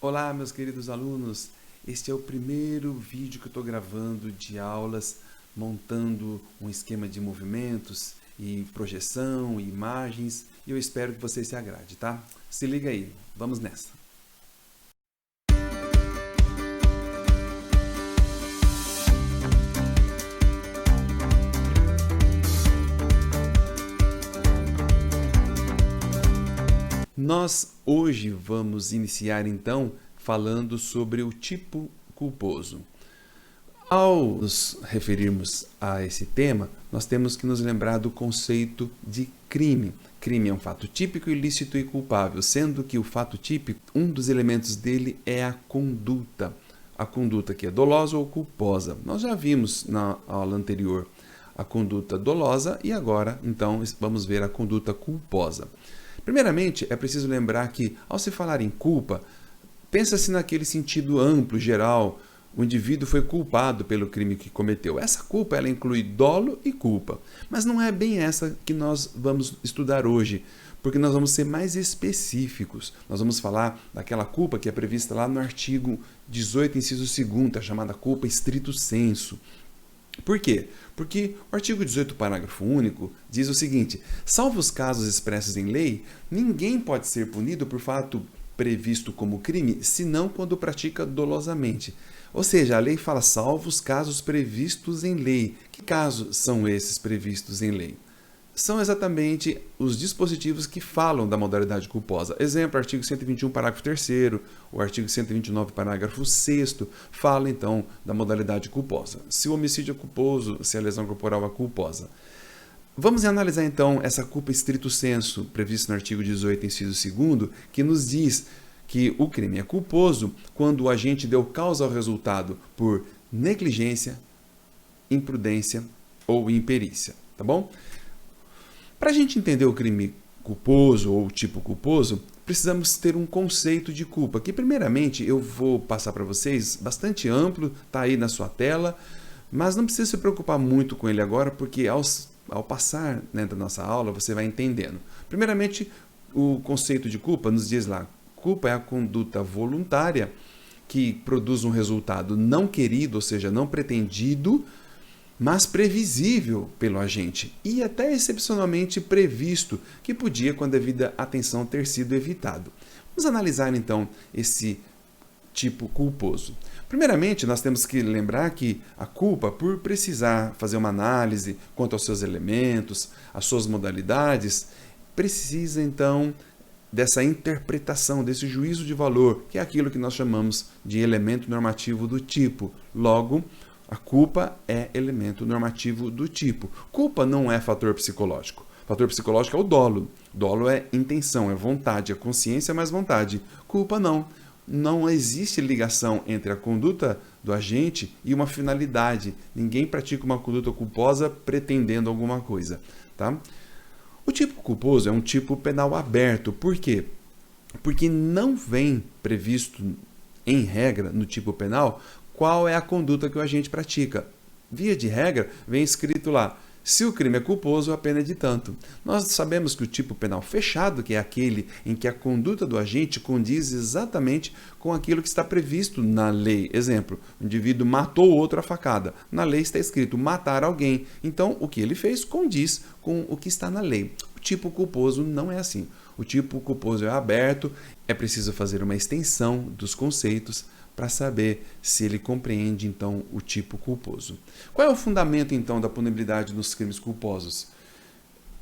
Olá, meus queridos alunos. Este é o primeiro vídeo que eu estou gravando de aulas, montando um esquema de movimentos e projeção e imagens. E eu espero que você se agrade, tá? Se liga aí, vamos nessa. Nós hoje vamos iniciar então falando sobre o tipo culposo. Ao nos referirmos a esse tema, nós temos que nos lembrar do conceito de crime. Crime é um fato típico, ilícito e culpável, sendo que o fato típico, um dos elementos dele é a conduta. A conduta que é dolosa ou culposa. Nós já vimos na aula anterior a conduta dolosa e agora, então, vamos ver a conduta culposa. Primeiramente, é preciso lembrar que, ao se falar em culpa, pensa-se naquele sentido amplo, geral. O indivíduo foi culpado pelo crime que cometeu. Essa culpa ela inclui dolo e culpa. Mas não é bem essa que nós vamos estudar hoje, porque nós vamos ser mais específicos. Nós vamos falar daquela culpa que é prevista lá no artigo 18, inciso 2º, a chamada culpa stricto sensu. Por quê? Porque o artigo 18, parágrafo único, diz o seguinte: salvo os casos expressos em lei, ninguém pode ser punido por fato previsto como crime, senão quando pratica dolosamente. Ou seja, a lei fala salvo os casos previstos em lei. Que casos são esses previstos em lei? São exatamente os dispositivos que falam da modalidade culposa. Exemplo, artigo 121, parágrafo 3º, o artigo 129, parágrafo 6º, fala então da modalidade culposa. Se o homicídio é culposo, se a lesão corporal é culposa. Vamos analisar então essa culpa stricto sensu, prevista no artigo 18, inciso 2º, que nos diz que o crime é culposo quando o agente deu causa ao resultado por negligência, imprudência ou imperícia, tá bom? Para a gente entender o crime culposo ou o tipo culposo, precisamos ter um conceito de culpa, que primeiramente eu vou passar para vocês, bastante amplo, está aí na sua tela, mas não precisa se preocupar muito com ele agora, porque ao passar, né, da nossa aula, você vai entendendo. Primeiramente, o conceito de culpa nos diz lá, culpa é a conduta voluntária que produz um resultado não querido, ou seja, não pretendido, mas previsível pelo agente e até excepcionalmente previsto, que podia, com a devida atenção, ter sido evitado. Vamos analisar então esse tipo culposo. Primeiramente, nós temos que lembrar que a culpa, por precisar fazer uma análise quanto aos seus elementos, às suas modalidades, precisa então dessa interpretação, desse juízo de valor, que é aquilo que nós chamamos de elemento normativo do tipo. Logo, a culpa é elemento normativo do tipo. Culpa não é fator psicológico. Fator psicológico é o dolo. Dolo é intenção, é vontade, é consciência mais vontade. Culpa não. Não existe ligação entre a conduta do agente e uma finalidade. Ninguém pratica uma conduta culposa pretendendo alguma coisa, tá? O tipo culposo é um tipo penal aberto. Por quê? Porque não vem previsto, em regra, no tipo penal, qual é a conduta que o agente pratica. Via de regra, vem escrito lá, se o crime é culposo, a pena é de tanto. Nós sabemos que o tipo penal fechado, que é aquele em que a conduta do agente condiz exatamente com aquilo que está previsto na lei. Exemplo, o indivíduo matou o outro à facada. Na lei está escrito matar alguém. Então, o que ele fez condiz com o que está na lei. O tipo culposo não é assim. O tipo culposo é aberto, é preciso fazer uma extensão dos conceitos para saber se ele compreende, então, o tipo culposo. Qual é o fundamento, então, da punibilidade nos crimes culposos?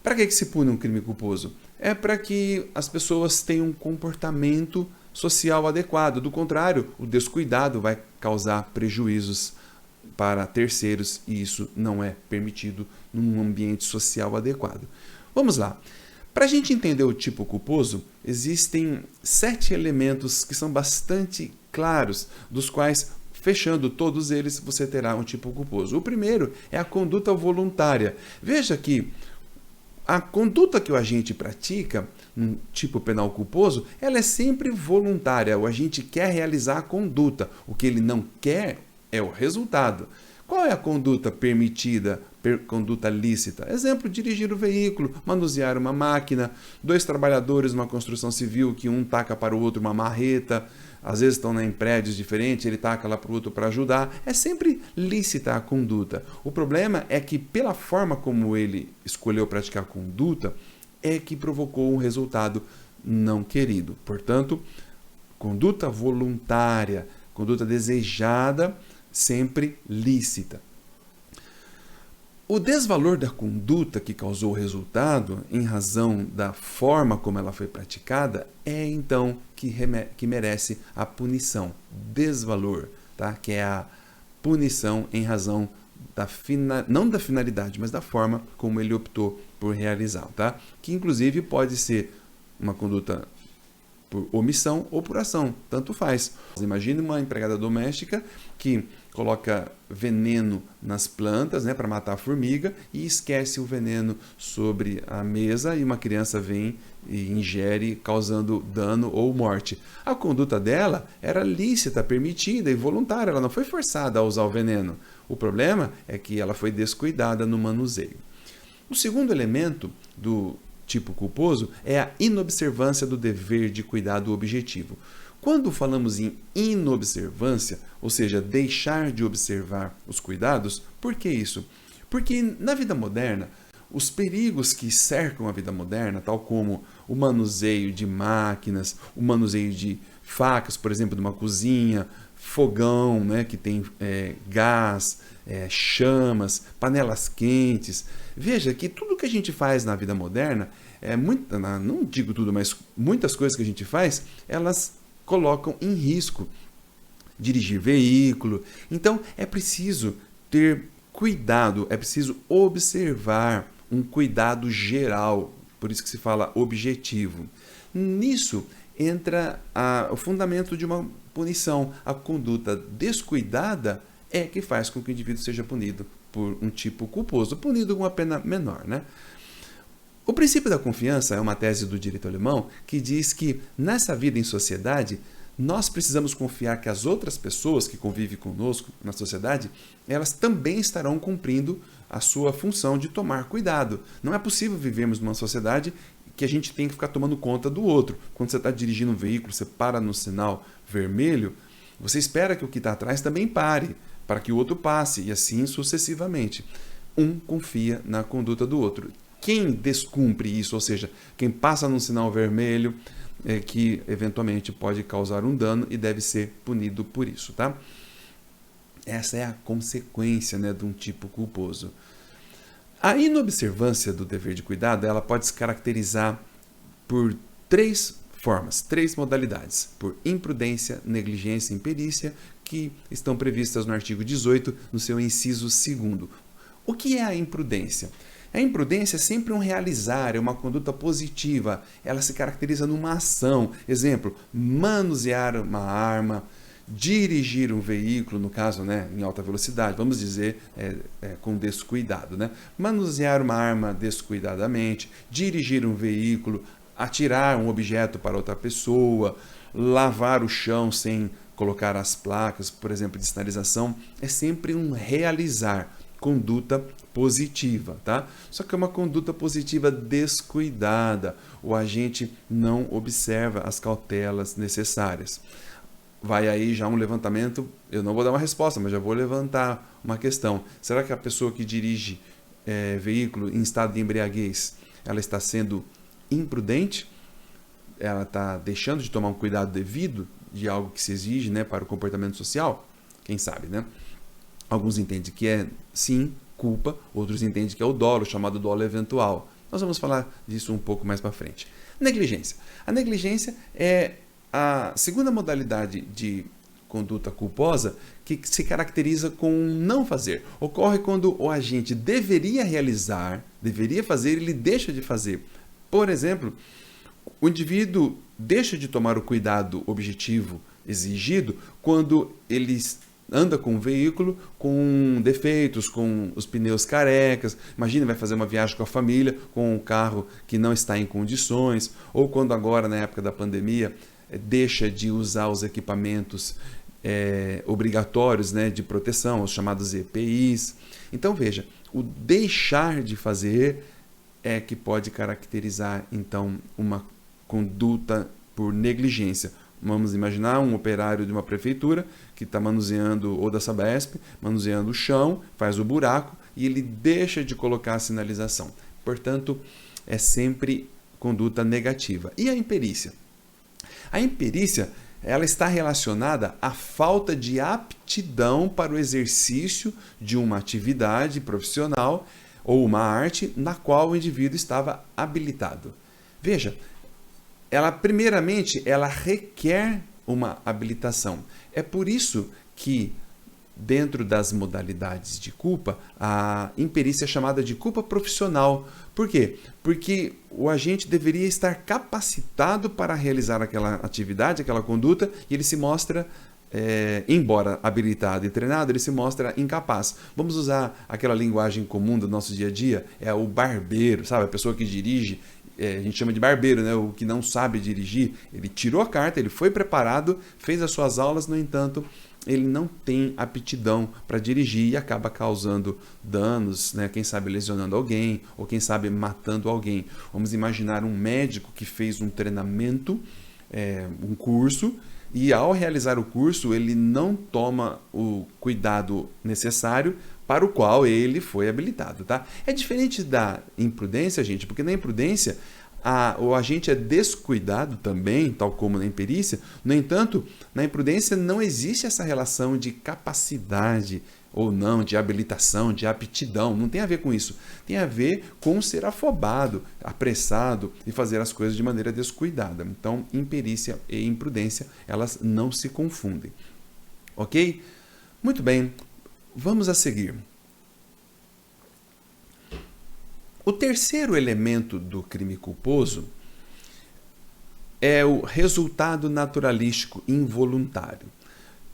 Para que se pune um crime culposo? É para que as pessoas tenham um comportamento social adequado. Do contrário, o descuidado vai causar prejuízos para terceiros e isso não é permitido num ambiente social adequado. Vamos lá. Para a gente entender o tipo culposo, existem 7 elementos que são bastante claros, dos quais, fechando todos eles, você terá um tipo culposo. O primeiro é a conduta voluntária. Veja que a conduta que o agente pratica, no tipo penal culposo, ela é sempre voluntária. O agente quer realizar a conduta. O que ele não quer é o resultado. Qual é a conduta permitida conduta lícita. Exemplo, dirigir o veículo, manusear uma máquina, 2 trabalhadores numa construção civil que um taca para o outro uma marreta, às vezes estão em prédios diferentes, ele taca lá para o outro para ajudar. É sempre lícita a conduta. O problema é que pela forma como ele escolheu praticar a conduta, é que provocou um resultado não querido. Portanto, conduta voluntária, conduta desejada, sempre lícita. O desvalor da conduta que causou o resultado, em razão da forma como ela foi praticada, é então que merece a punição. Desvalor, tá? Que é a punição em razão não da finalidade, mas da forma como ele optou por realizar, tá? Que inclusive pode ser uma conduta por omissão ou por ação, tanto faz. Imagine uma empregada doméstica que coloca veneno nas plantas, né, para matar a formiga e esquece o veneno sobre a mesa e uma criança vem e ingere, causando dano ou morte. A conduta dela era lícita, permitida e voluntária, ela não foi forçada a usar o veneno. O problema é que ela foi descuidada no manuseio. O segundo elemento do tipo culposo é a inobservância do dever de cuidado objetivo. Quando falamos em inobservância, ou seja, deixar de observar os cuidados, por que isso? Porque na vida moderna, os perigos que cercam a vida moderna, tal como o manuseio de máquinas, o manuseio de facas, por exemplo, de uma cozinha, fogão, né, que tem gás, chamas, panelas quentes. Veja que tudo que a gente faz na vida moderna, não digo tudo, mas muitas coisas que a gente faz, elas colocam em risco dirigir veículo. Então é preciso ter cuidado, é preciso observar um cuidado geral, por isso que se fala objetivo. Nisso entra o fundamento de uma punição. A conduta descuidada é que faz com que o indivíduo seja punido por um tipo culposo, punido com uma pena menor, né? O princípio da confiança é uma tese do direito alemão que diz que nessa vida em sociedade nós precisamos confiar que as outras pessoas que convivem conosco na sociedade, elas também estarão cumprindo a sua função de tomar cuidado. Não é possível vivermos numa sociedade que a gente tem que ficar tomando conta do outro. Quando você está dirigindo um veículo, você para no sinal vermelho, você espera que o que está atrás também pare, para que o outro passe, e assim sucessivamente. Um confia na conduta do outro. Quem descumpre isso, ou seja, quem passa num sinal vermelho, que eventualmente pode causar um dano e deve ser punido por isso, tá? Essa é a consequência, né, de um tipo culposo. A inobservância do dever de cuidado, ela pode se caracterizar por 3 formas, 3 modalidades: por imprudência, negligência e imperícia, que estão previstas no artigo 18, no seu inciso 2º. O que é a imprudência? A imprudência é sempre um realizar, é uma conduta positiva. Ela se caracteriza numa ação. Exemplo, manusear uma arma, dirigir um veículo, no caso, né, em alta velocidade, vamos dizer, com descuidado, né? Manusear uma arma descuidadamente, dirigir um veículo, atirar um objeto para outra pessoa, lavar o chão sem colocar as placas, por exemplo, de sinalização, é sempre um realizar, conduta positiva, tá? Só que é uma conduta positiva descuidada. O agente não observa as cautelas necessárias. Vai aí já um levantamento, eu não vou dar uma resposta, mas já vou levantar uma questão. Será que a pessoa que dirige veículo em estado de embriaguez, ela está sendo imprudente? Ela está deixando de tomar um cuidado devido de algo que se exige, né, para o comportamento social? Quem sabe, né? Alguns entendem que é, sim, culpa, outros entendem que é o dolo, chamado dolo eventual. Nós vamos falar disso um pouco mais para frente. Negligência. A negligência é a segunda modalidade de conduta culposa que se caracteriza com não fazer. Ocorre quando o agente deveria realizar, deveria fazer, ele deixa de fazer. Por exemplo, o indivíduo deixa de tomar o cuidado objetivo exigido quando ele anda com um veículo com defeitos, com os pneus carecas. Imagina, vai fazer uma viagem com a família com um carro que não está em condições, ou quando agora, na época da pandemia, deixa de usar os equipamentos obrigatórios, né, de proteção, os chamados EPIs. Então veja, o deixar de fazer é que pode caracterizar, então, uma conduta por negligência. Vamos imaginar um operário de uma prefeitura que está manuseando, ou da Sabesp, manuseando o chão, faz o buraco e ele deixa de colocar a sinalização. Portanto, é sempre conduta negativa. E a imperícia? A imperícia, ela está relacionada à falta de aptidão para o exercício de uma atividade profissional ou uma arte na qual o indivíduo estava habilitado. Veja, primeiramente, ela requer uma habilitação. É por isso que, dentro das modalidades de culpa, a imperícia é chamada de culpa profissional. Por quê? Porque o agente deveria estar capacitado para realizar aquela atividade, aquela conduta, e ele se mostra, embora habilitado e treinado, ele se mostra incapaz. Vamos usar aquela linguagem comum do nosso dia a dia, é o barbeiro, sabe? A pessoa que dirige, a gente chama de barbeiro, né? O que não sabe dirigir, ele tirou a carta, ele foi preparado, fez as suas aulas, no entanto, ele não tem aptidão para dirigir e acaba causando danos, né? Quem sabe lesionando alguém, ou quem sabe matando alguém. Vamos imaginar um médico que fez um treinamento, um curso, e ao realizar o curso, ele não toma o cuidado necessário para o qual ele foi habilitado, tá? É diferente da imprudência, gente, porque na imprudência o agente é descuidado também, tal como na imperícia. No entanto, na imprudência não existe essa relação de capacidade ou não, de habilitação, de aptidão. Não tem a ver com isso. Tem a ver com ser afobado, apressado e fazer as coisas de maneira descuidada. Então, imperícia e imprudência, elas não se confundem. Ok? Muito bem. Vamos a seguir. O terceiro elemento do crime culposo é o resultado naturalístico involuntário.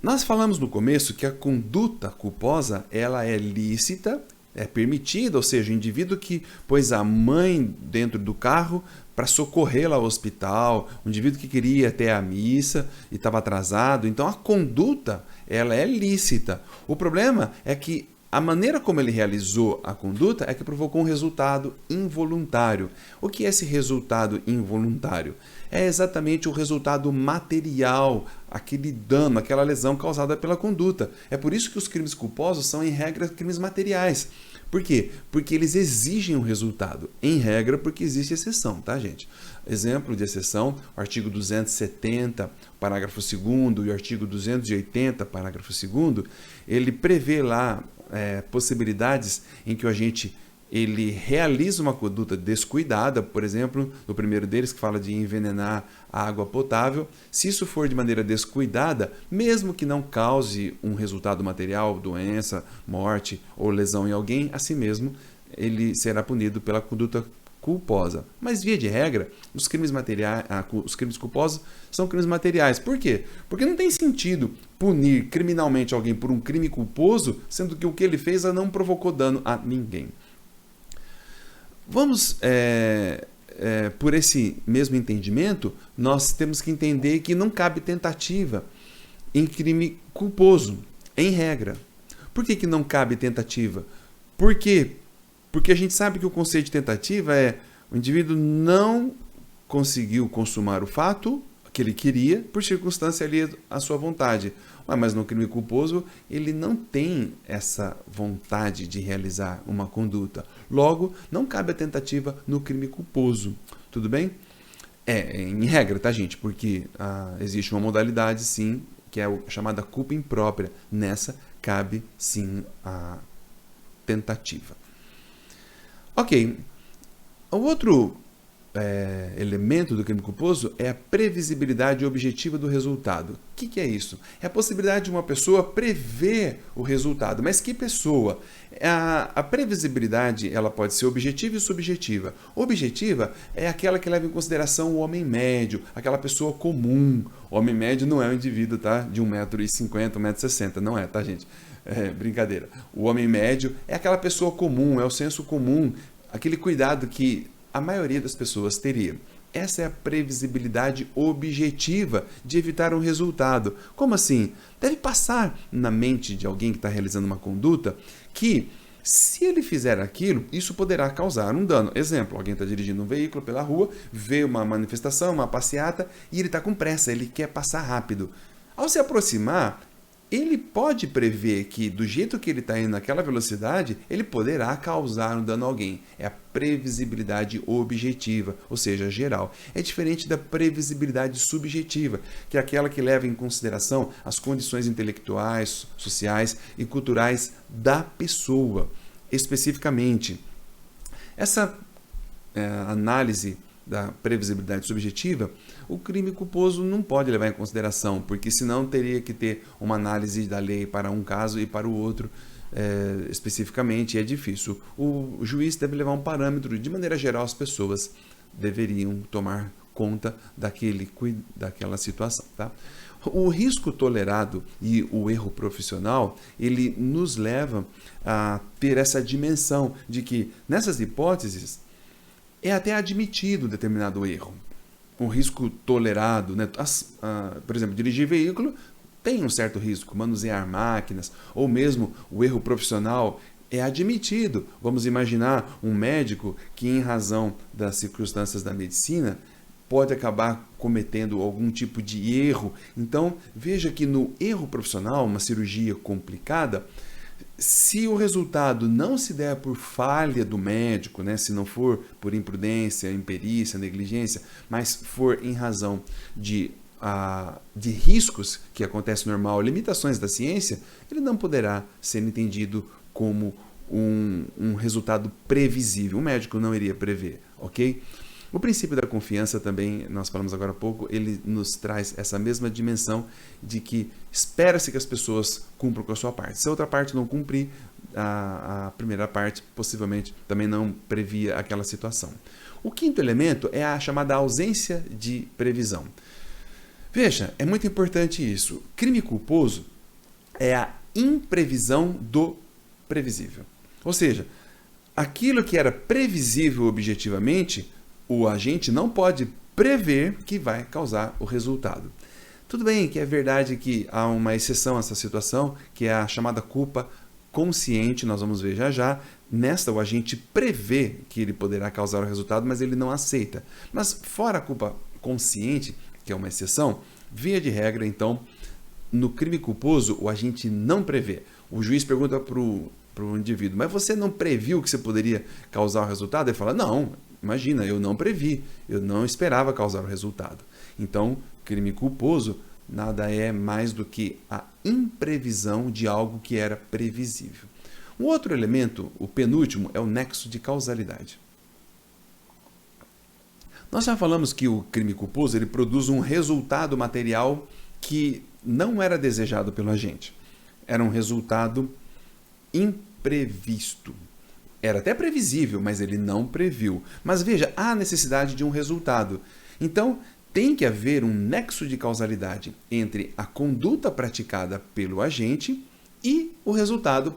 Nós falamos no começo que a conduta culposa ela é lícita, é permitida, ou seja, o indivíduo que pôs a mãe dentro do carro para socorrê-la ao hospital, o indivíduo que queria ir até a missa e estava atrasado. Então a conduta ela é lícita. O problema é que a maneira como ele realizou a conduta é que provocou um resultado involuntário. O que é esse resultado involuntário? É exatamente o resultado material, aquele dano, aquela lesão causada pela conduta. É por isso que os crimes culposos são, em regra, crimes materiais. Por quê? Porque eles exigem um resultado. Em regra, porque existe exceção, tá, gente? Exemplo de exceção, o artigo 270, parágrafo 2º, e o artigo 280, parágrafo 2º, ele prevê lá possibilidades em que o agente ele realiza uma conduta descuidada, por exemplo, no primeiro deles que fala de envenenar a água potável. Se isso for de maneira descuidada, mesmo que não cause um resultado material, doença, morte ou lesão em alguém, assim mesmo ele será punido pela conduta culposa. Mas, via de regra, os crimes culposos são crimes materiais. Por quê? Porque não tem sentido punir criminalmente alguém por um crime culposo, sendo que o que ele fez não provocou dano a ninguém. Vamos, por esse mesmo entendimento, nós temos que entender que não cabe tentativa em crime culposo, em regra. Por que não cabe tentativa? Por quê? Porque a gente sabe que o conceito de tentativa é o indivíduo não conseguiu consumar o fato que ele queria por circunstância ali à sua vontade. Mas no crime culposo ele não tem essa vontade de realizar uma conduta. Logo, não cabe a tentativa no crime culposo. Tudo bem? Em regra, tá, gente? Porque existe uma modalidade, sim, que é a chamada culpa imprópria. Nessa cabe, sim, a tentativa. Ok. O outro elemento do crime culposo é a previsibilidade objetiva do resultado. O que é isso? É a possibilidade de uma pessoa prever o resultado. Mas que pessoa? A previsibilidade ela pode ser objetiva e subjetiva. Objetiva é aquela que leva em consideração o homem médio, aquela pessoa comum. O homem médio não é um indivíduo, tá? De 1,50 m, 1,60 m. Não é, tá, gente? Brincadeira. O homem médio é aquela pessoa comum, é o senso comum, aquele cuidado que a maioria das pessoas teria. Essa é a previsibilidade objetiva de evitar um resultado. Como assim? Deve passar na mente de alguém que está realizando uma conduta que, Se ele fizer aquilo, isso poderá causar um dano. Exemplo, alguém está dirigindo um veículo pela rua, vê uma manifestação, uma passeata, e ele está com pressa, ele quer passar rápido. Ao se aproximar, ele pode prever que, do jeito que ele está indo naquela velocidade, ele poderá causar um dano a alguém. É a previsibilidade objetiva, ou seja, geral. É diferente da previsibilidade subjetiva, que é aquela que leva em consideração as condições intelectuais, sociais e culturais da pessoa, especificamente. Essa análise da previsibilidade subjetiva, o crime culposo não pode levar em consideração, porque senão teria que ter uma análise da lei para um caso e para o outro especificamente, e é difícil. O juiz deve levar um parâmetro, de maneira geral as pessoas deveriam tomar conta daquela situação. Tá? O risco tolerado e o erro profissional, ele nos leva a ter essa dimensão de que, nessas hipóteses, é até admitido determinado erro. O risco tolerado, né? Por exemplo, dirigir veículo tem um certo risco, manusear máquinas, ou mesmo o erro profissional é admitido. Vamos imaginar um médico que, em razão das circunstâncias da medicina, pode acabar cometendo algum tipo de erro. Então, veja que no erro profissional, uma cirurgia complicada, se o resultado não se der por falha do médico, né, se não for por imprudência, imperícia, negligência, mas for em razão de riscos que acontecem normal, limitações da ciência, ele não poderá ser entendido como um resultado previsível. O médico não iria prever, ok? O princípio da confiança também, nós falamos agora há pouco, ele nos traz essa mesma dimensão de que espera-se que as pessoas cumpram com a sua parte. Se a outra parte não cumprir, a primeira parte possivelmente também não previa aquela situação. O quinto elemento é a chamada ausência de previsão. Veja, é muito importante isso. Crime culposo é a imprevisão do previsível. Ou seja, aquilo que era previsível objetivamente, o agente não pode prever que vai causar o resultado. Tudo bem que é verdade que há uma exceção a essa situação, que é a chamada culpa consciente, nós vamos ver já já. Nesta, o agente prevê que ele poderá causar o resultado, mas ele não aceita. Mas fora a culpa consciente, que é uma exceção, via de regra, então, no crime culposo, o agente não prevê. O juiz pergunta para o indivíduo, mas você não previu que você poderia causar o resultado? Ele fala, não, imagina, eu não previ, eu não esperava causar o resultado. Então, crime culposo nada é mais do que a imprevisão de algo que era previsível. Um outro elemento, o penúltimo, é o nexo de causalidade. Nós já falamos que o crime culposo ele produz um resultado material que não era desejado pelo agente. Era um resultado imprevisto. Era até previsível, mas ele não previu. Mas veja, há necessidade de um resultado. Então, tem que haver um nexo de causalidade entre a conduta praticada pelo agente e o resultado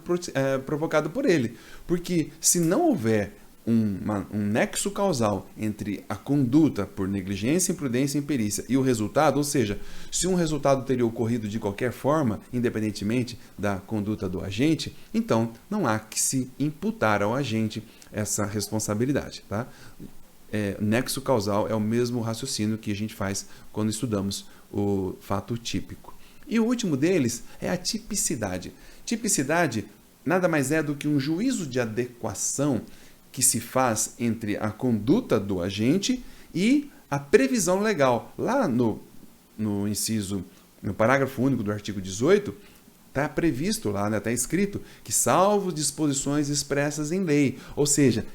provocado por ele. Porque se não houver um nexo causal entre a conduta por negligência, imprudência e imperícia e o resultado, ou seja, se um resultado teria ocorrido de qualquer forma, independentemente da conduta do agente, então não há que se imputar ao agente essa responsabilidade. Tá? Nexo causal é o mesmo raciocínio que a gente faz quando estudamos o fato típico. E o último deles é a tipicidade. Tipicidade nada mais é do que um juízo de adequação que se faz entre a conduta do agente e a previsão legal. Lá no parágrafo único do artigo 18, está previsto lá, está escrito que salvo disposições expressas em lei. Ou seja,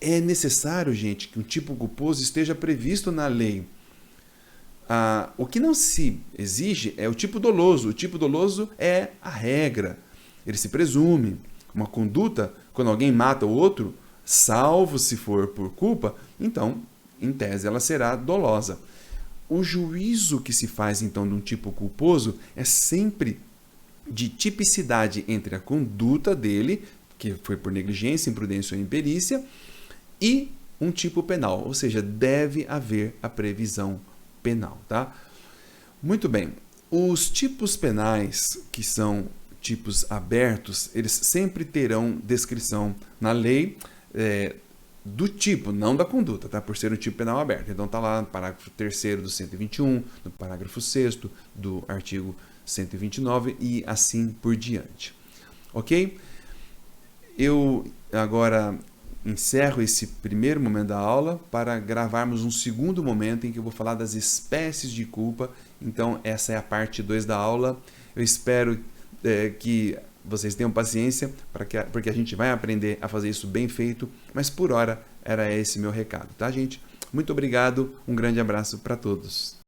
é necessário, gente, que um tipo culposo esteja previsto na lei. O que não se exige é o tipo doloso. O tipo doloso é a regra. Ele se presume. Uma conduta, quando alguém mata o outro, salvo se for por culpa, então, em tese, ela será dolosa. O juízo que se faz, então, de um tipo culposo é sempre de tipicidade entre a conduta dele, que foi por negligência, imprudência ou imperícia, e um tipo penal, ou seja, deve haver a previsão penal. Tá? Muito bem. Os tipos penais, que são tipos abertos, eles sempre terão descrição na lei do tipo, não da conduta, tá? Por ser um tipo penal aberto. Então está lá no parágrafo 3º do 121, no parágrafo 6º do artigo 129 e assim por diante. Ok? Eu agora encerro esse primeiro momento da aula para gravarmos um segundo momento em que eu vou falar das espécies de culpa. Então essa é a parte 2 da aula. Eu espero que vocês tenham paciência, porque a gente vai aprender a fazer isso bem feito, mas por hora era esse meu recado, tá, gente? Muito obrigado, um grande abraço para todos.